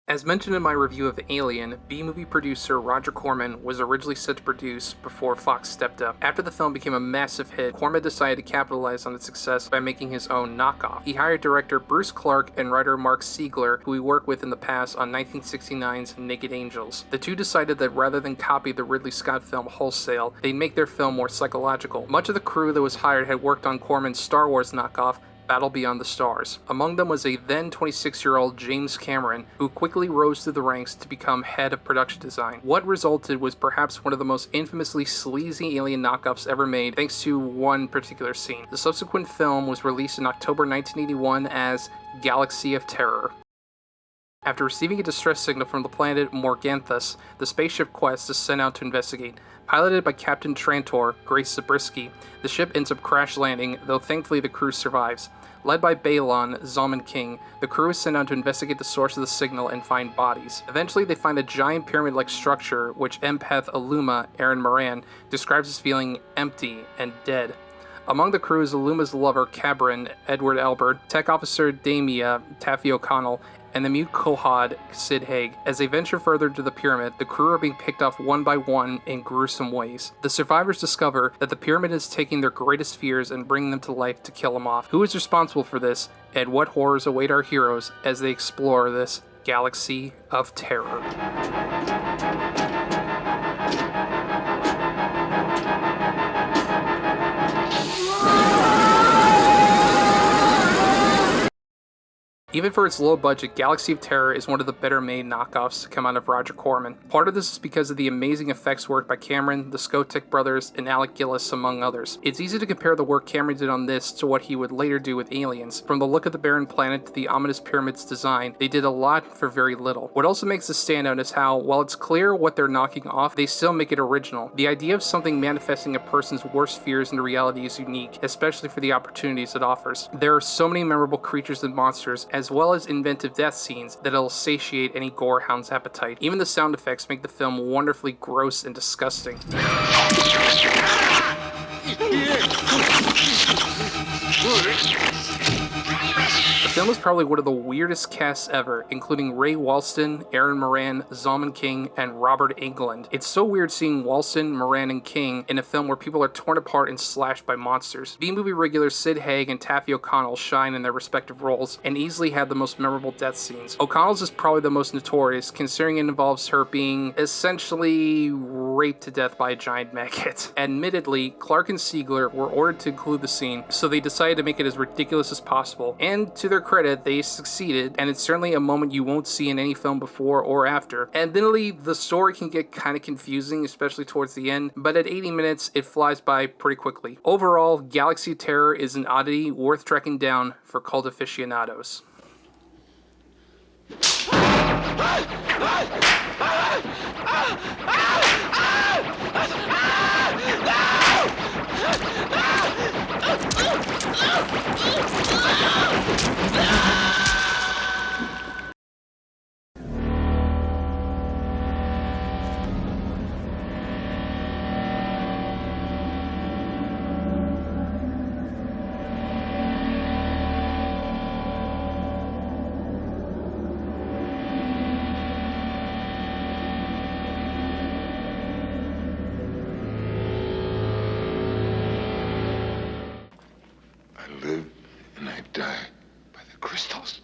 As mentioned in my review of Alien, B-movie producer Roger Corman was originally set to produce before Fox stepped up. After the film became a massive hit, Corman decided to capitalize on its success by making his own knockoff. He hired director Bruce Clark and writer Mark Siegler, who he worked with in the past on 1969's Naked Angels. The two decided that rather than copy the Ridley Scott film wholesale, they'd make their film more psychological. Much of the crew that was hired had worked on Corman's Star Wars knockoff, Battle Beyond the Stars. Among them was a then 26-year-old James Cameron, who quickly rose through the ranks to become head of production design. What resulted was perhaps one of the most infamously sleazy Alien knockoffs ever made, thanks to one particular scene. The subsequent film was released in October 1981 as Galaxy of Terror. After receiving a distress signal from the planet Morganthus, the spaceship Quest is sent out to investigate. Piloted by Captain Trantor, Grace Zabriskie, the ship ends up crash landing, though thankfully the crew survives. Led by Balon, Zalman King, the crew is sent out to investigate the source of the signal and find bodies. Eventually they find a giant pyramid-like structure, which empath Illuma, Aaron Moran, describes as feeling empty and dead. Among the crew is Illuma's lover, Cabrin, Edward Albert, tech officer Damia, Taffy O'Connell, and the mute Kohad, Sid Haig. As they venture further into the pyramid, the crew are being picked off one by one in gruesome ways. The survivors discover that the pyramid is taking their greatest fears and bringing them to life to kill them off. Who is responsible for this, and what horrors await our heroes as they explore this galaxy of terror? Even for its low budget, Galaxy of Terror is one of the better made knockoffs to come out of Roger Corman. Part of this is because of the amazing effects work by Cameron, the Skotek brothers, and Alec Gillis, among others. It's easy to compare the work Cameron did on this to what he would later do with Aliens. From the look of the barren planet to the ominous pyramid's design, they did a lot for very little. What also makes this stand out is how, while it's clear what they're knocking off, they still make it original. The idea of something manifesting a person's worst fears into reality is unique, especially for the opportunities it offers. There are so many memorable creatures and monsters, as well as inventive death scenes that'll satiate any gorehound's appetite. Even the sound effects make the film wonderfully gross and disgusting. The film is probably one of the weirdest casts ever, including Ray Walston, Aaron Moran, Zalman King, and Robert Englund. It's so weird seeing Walston, Moran, and King in a film where people are torn apart and slashed by monsters. B-movie regulars Sid Haig and Taffy O'Connell shine in their respective roles and easily have the most memorable death scenes. O'Connell's is probably the most notorious, considering it involves her being essentially raped to death by a giant maggot. Admittedly, Clark and Siegler were ordered to include the scene, so they decided to make it as ridiculous as possible, and to their credit, they succeeded, and it's certainly a moment you won't see in any film before or after. Admittedly, the story can get kind of confusing, especially towards the end, but at 80 minutes, it flies by pretty quickly. Overall, Galaxy of Terror is an oddity worth tracking down for cult aficionados. I live and I die by the crystals.